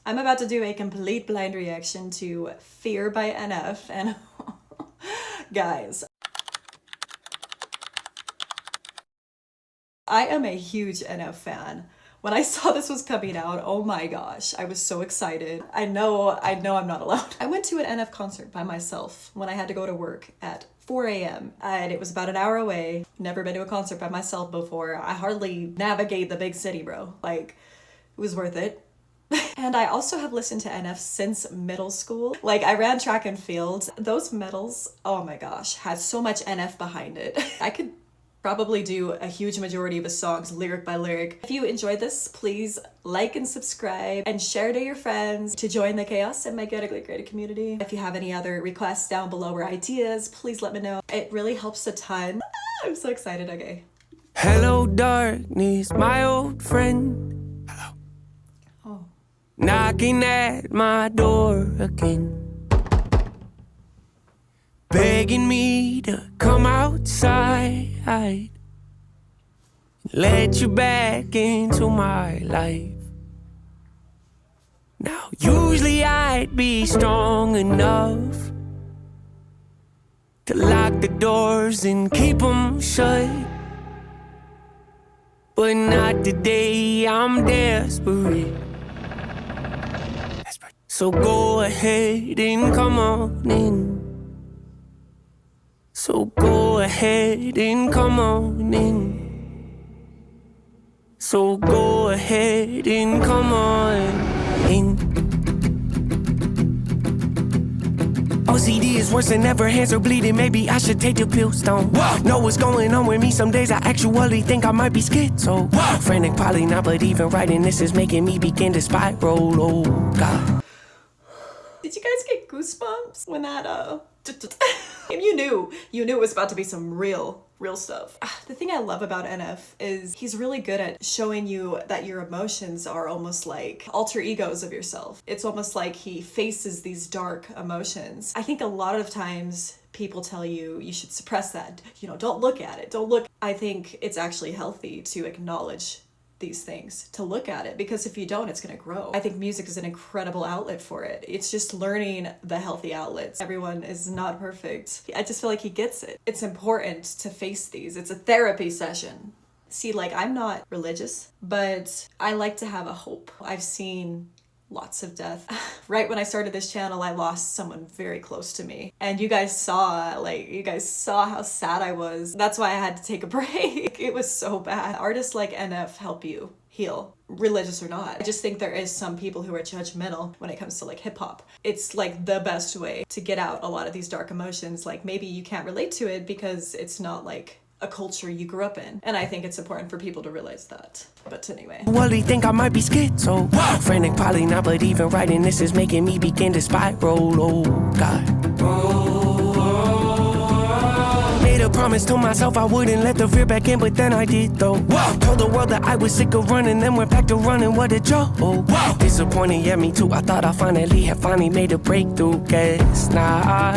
I'm about to do a complete blind reaction to Fear by NF, and guys, I am a huge NF fan. When I saw this was coming out, oh my gosh, I was so excited. I know I'm not allowed. I went to an NF concert by myself when I had to go to work at 4 a.m. and it was about an hour away. Never been to a concert by myself before. I hardly navigate the big city, bro. Like, it was worth it. And I also have listened to NF since middle school. Like, I ran track and field. Those medals, oh my gosh, had so much NF behind it. I could probably do a huge majority of his songs lyric by lyric. If you enjoyed this, please like and subscribe and share to your friends to join the chaos and make it a great community. If you have any other requests down below or ideas, please let me know. It really helps a ton. I'm so excited. Okay. Hello, darkness, my old friend. Hello. Oh. Knocking at my door again, begging me to come outside, let you back into my life. Now, usually I'd be strong enough to lock the doors and keep them shut, but not today, I'm desperate. So go ahead and come on in. So go ahead and come on in. So go ahead and come on in. OCD is worse than ever, hands are bleeding, maybe I should take the pills down. Know what's going on with me, some days I actually think I might be schizo. Frantic, probably not, but even writing this is making me begin to spiral, oh God. Did you guys get goosebumps when that, and you knew it was about to be some real stuff. The thing I love about NF is he's really good at showing you that your emotions are almost like alter egos of yourself. It's almost like he faces these dark emotions. I think a lot of times people tell you you should suppress that. You know, don't look at it. Don't look. I think it's actually healthy to acknowledge these things, to look at it, because if you don't, it's going to grow. I think music is an incredible outlet for it. It's just learning the healthy outlets. Everyone is not perfect. I just feel like he gets it. It's important to face these. It's a therapy session. See, like, I'm not religious, but I like to have a hope. I've seen lots of death. Right when I started this channel, I lost someone very close to me. And you guys saw how sad I was. That's why I had to take a break. It was so bad. Artists like NF help you heal, religious or not. I just think there is some people who are judgmental when it comes to like hip hop. It's like the best way to get out a lot of these dark emotions. Like, maybe you can't relate to it because it's not like a culture you grew up in, and I think it's important for people to realize that. But anyway, well, he think I might be schizo. Frantic, probably not, but even writing this is making me begin to spiral, oh God. Made a promise to myself I wouldn't let the fear back in, but then I did though. Told the world that I was sick of running, then went back to running, what a joke. Disappointed, yeah, me too. I thought I finally made a breakthrough, guess not.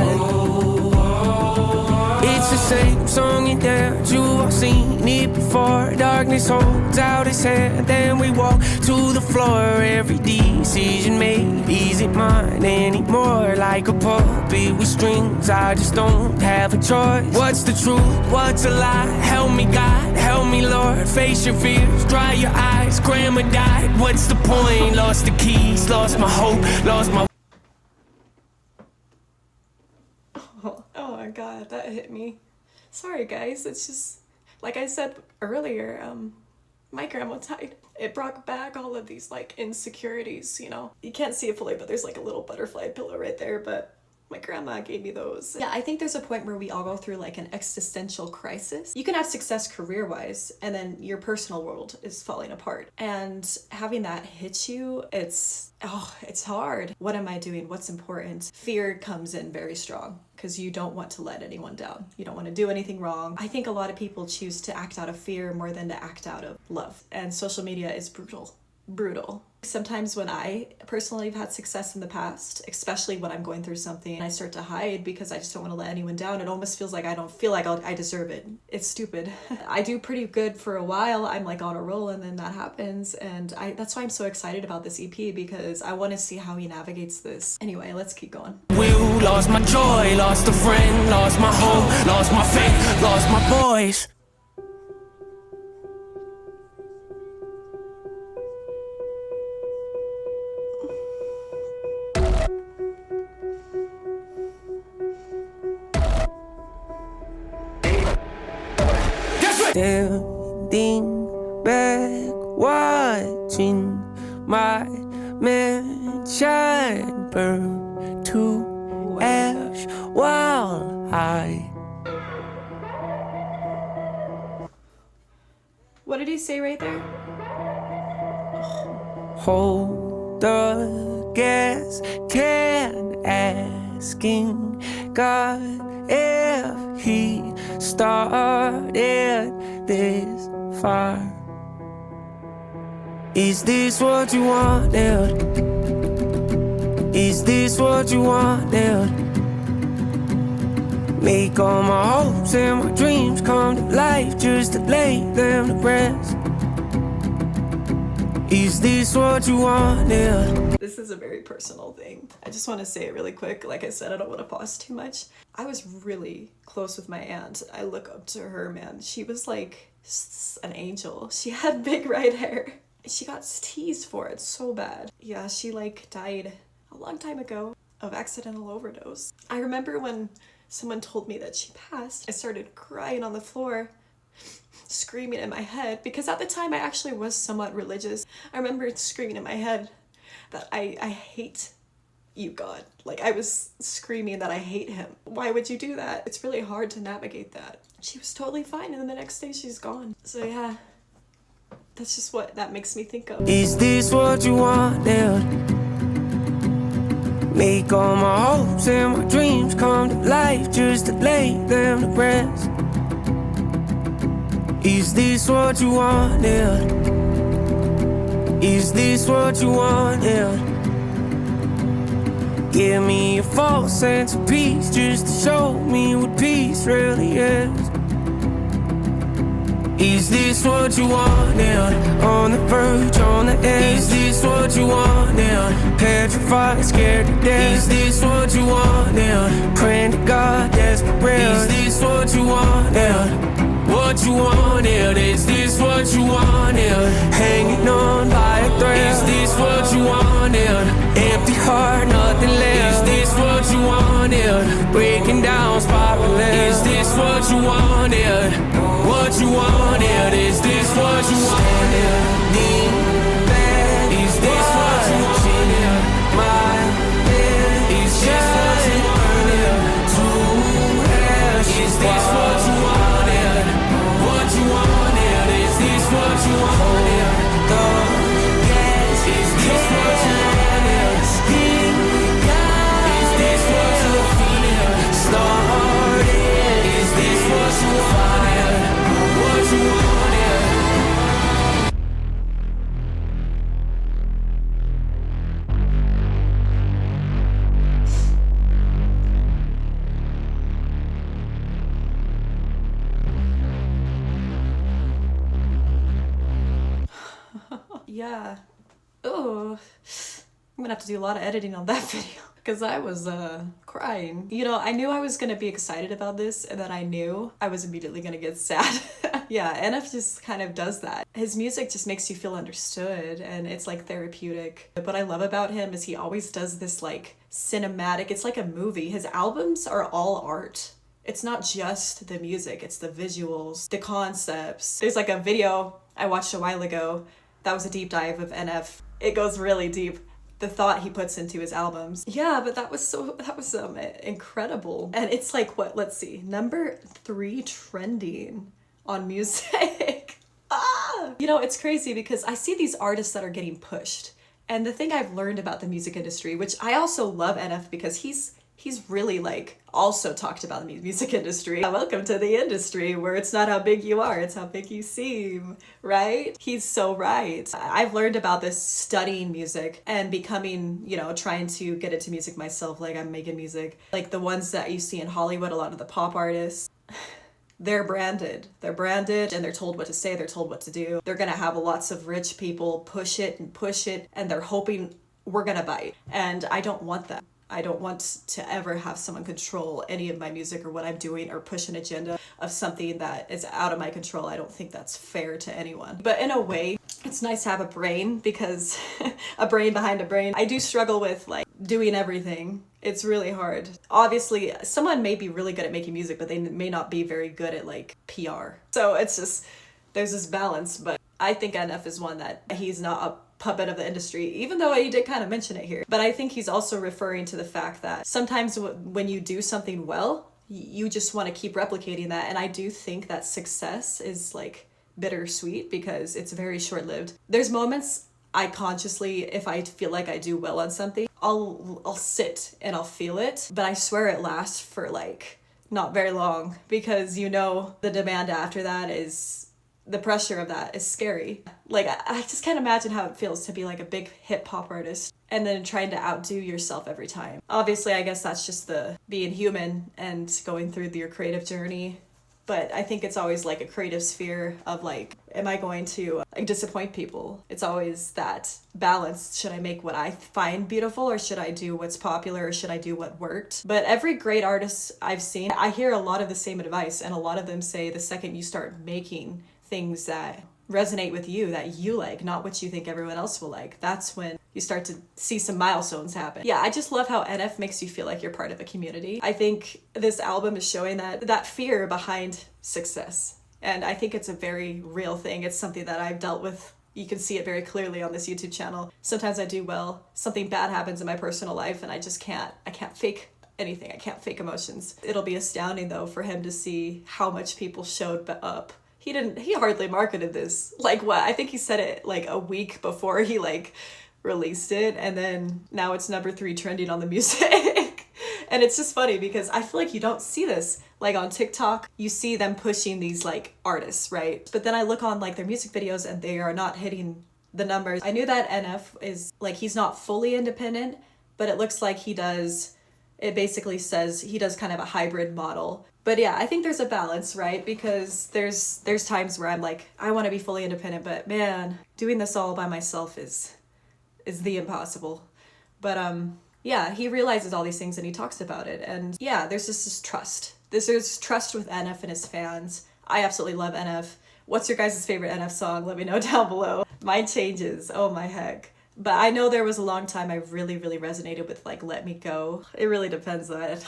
It's the same song and dance, you've all seen it before. Darkness holds out its hand, then we walk to the floor. Every decision made isn't mine anymore. Like a puppet with strings, I just don't have a choice. What's the truth, what's a lie? Help me God, help me Lord. Face your fears, dry your eyes. Grandma died, what's the point? Lost the keys, lost my hope, lost my... Oh my God, that hit me. Sorry guys, it's just, like I said earlier, my grandma died. It brought back all of these like insecurities, you know? You can't see it fully, but there's like a little butterfly pillow right there, but my grandma gave me those. Yeah, I think there's a point where we all go through like an existential crisis. You can have success career-wise, and then your personal world is falling apart. And having that hit you, it's hard. What am I doing? What's important? Fear comes in very strong because you don't want to let anyone down. You don't want to do anything wrong. I think a lot of people choose to act out of fear more than to act out of love. And social media is brutal. brutal. Sometimes when I personally have had success in the past, especially when I'm going through something and I start to hide because I just don't want to let anyone down, it almost feels like I don't feel like I deserve it. It's stupid. I do pretty good for a while. I'm like on a roll, and then that happens. And that's why I'm so excited about this EP, because I want to see how he navigates this. Anyway, let's keep going. Will, lost my joy, lost a friend, lost my home, lost my faith, lost my boys. Standing back, watching my mansion burn to ash while I. What did he say right there? Hold the gas can, asking God if he started this fire. Is this what you wanted? Is this what you wanted? Make all my hopes and my dreams come to life just to lay them to rest. Is this what you wanted? This is a very personal thing. I just want to say it really quick. Like I said, I don't want to pause too much. I was really close with my aunt. I look up to her, man. She was like an angel. She had big red hair. She got teased for it so bad. Yeah, she like died a long time ago of accidental overdose. I remember when someone told me that she passed, I started crying on the floor, screaming in my head, because at the time I actually was somewhat religious. I remember screaming in my head that I hate you, God. Like, I was screaming that I hate him. Why would you do that? It's really hard to navigate that. She was totally fine, and then the next day she's gone. So yeah, that's just what that makes me think of. Is this what you wanted? Make all my hopes and my dreams come to life just to lay them to rest. Is this what you wanted? Is this what you wanted? Give me a false sense of peace just to show me what peace really is. Is this what you wanted? On the verge, on the edge. Is this what you wanted? Petrified, scared to death. Is this what you wanted? Praying to God, desperate. Is this what you wanted? What you wanted? Is this what you wanted? Hanging on by a thread. Is this what you wanted? Empty heart, nothing left. Is this what you wanted? Breaking down, spiraling. Is this what you wanted? What you wanted? Is this what you wanted? Is this what you wanted? My man, is this what you wanted? To ash. Is this what you wanted? What you wanted? Is this what you wanted? The gas. Is this what you wanted? Is this what you wanted? Started. Is this what you wanted? What you wanted? Yeah. Oh, I'm gonna have to do a lot of editing on that video because I was crying. You know, I knew I was gonna be excited about this, and then I knew I was immediately gonna get sad. Yeah, NF just kind of does that. His music just makes you feel understood, and it's like therapeutic. What I love about him is he always does this like cinematic, it's like a movie. His albums are all art. It's not just the music, it's the visuals, the concepts. There's like a video I watched a while ago that was a deep dive of NF. It goes really deep, the thought he puts into his albums. Yeah, but that was incredible. And it's like, what, let's see, number 3 trending on music. You know, it's crazy because I see these artists that are getting pushed. And the thing I've learned about the music industry, which I also love NF because he's he's really like also talked about the music industry. Welcome to the industry where it's not how big you are, it's how big you seem, right? He's so right. I've learned about this studying music and becoming, you know, trying to get into music myself. Like I'm making music, like the ones that you see in Hollywood, a lot of the pop artists. They're branded and they're told what to say, they're told what to do. They're gonna have lots of rich people push it and they're hoping we're gonna bite. And I don't want that. I don't want to ever have someone control any of my music or what I'm doing or push an agenda of something that is out of my control. I don't think that's fair to anyone. But in a way, it's nice to have a brain because a brain behind a brain. I do struggle with like doing everything. It's really hard. Obviously, someone may be really good at making music, but they may not be very good at like PR. So it's just, there's this balance, but I think NF is one that he's not a puppet of the industry, even though he did kind of mention it here. But I think he's also referring to the fact that sometimes when you do something well, you just want to keep replicating that. And I do think that success is like bittersweet because it's very short-lived. There's moments I consciously, if I feel like I do well on something, I'll sit and I'll feel it, but I swear it lasts for like not very long because you know the demand after that is, the pressure of that is scary. Like I just can't imagine how it feels to be like a big hip hop artist and then trying to outdo yourself every time. Obviously, I guess that's just the being human and going through your creative journey. But I think it's always like a creative sphere of like, am I going to like disappoint people? It's always that balance. Should I make what I find beautiful or should I do what's popular or should I do what worked? But every great artist I've seen, I hear a lot of the same advice and a lot of them say the second you start making things that resonate with you, that you like, not what you think everyone else will like, that's when you start to see some milestones happen. Yeah, I just love how NF makes you feel like you're part of a community. I think this album is showing that fear behind success. And I think it's a very real thing. It's something that I've dealt with. You can see it very clearly on this YouTube channel. Sometimes I do well, something bad happens in my personal life and I can't fake anything. I can't fake emotions. It'll be astounding though for him to see how much people showed up. He hardly marketed this. Like what? I think he said it like a week before he like released it and then now it's number 3 trending on the music. And it's just funny because I feel like you don't see this. Like on TikTok, you see them pushing these like artists, right? But then I look on like their music videos and they are not hitting the numbers. I knew that NF is like, he's not fully independent, but it looks like he does, it basically says he does kind of a hybrid model. But yeah, I think there's a balance, right? Because there's times where I'm like, I want to be fully independent, but man, doing this all by myself is the impossible. But yeah, he realizes all these things and he talks about it. And yeah, there's just this trust. There's trust with NF and his fans. I absolutely love NF. What's your guys' favorite NF song? Let me know down below. Mine changes. Oh my heck. But I know there was a long time I really, really resonated with like Let Me Go. It really depends on it.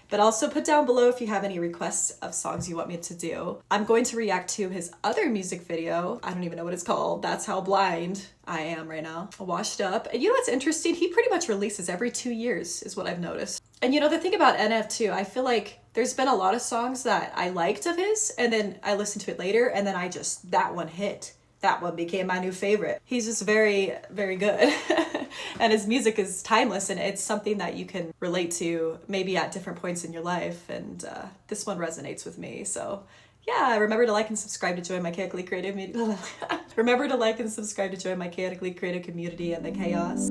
But also put down below if you have any requests of songs you want me to do. I'm going to react to his other music video. I don't even know what it's called. That's how blind I am right now. Washed Up. And you know what's interesting? He pretty much releases every 2 years is what I've noticed. And you know, the thing about NF too, I feel like there's been a lot of songs that I liked of his and then I listened to it later and then that one hit. That one became my new favorite. He's just very, very good. And his music is timeless and it's something that you can relate to maybe at different points in your life. And this one resonates with me. So yeah, remember to like and subscribe to join my chaotically creative community. Remember to like and subscribe to join my chaotically creative community and the chaos.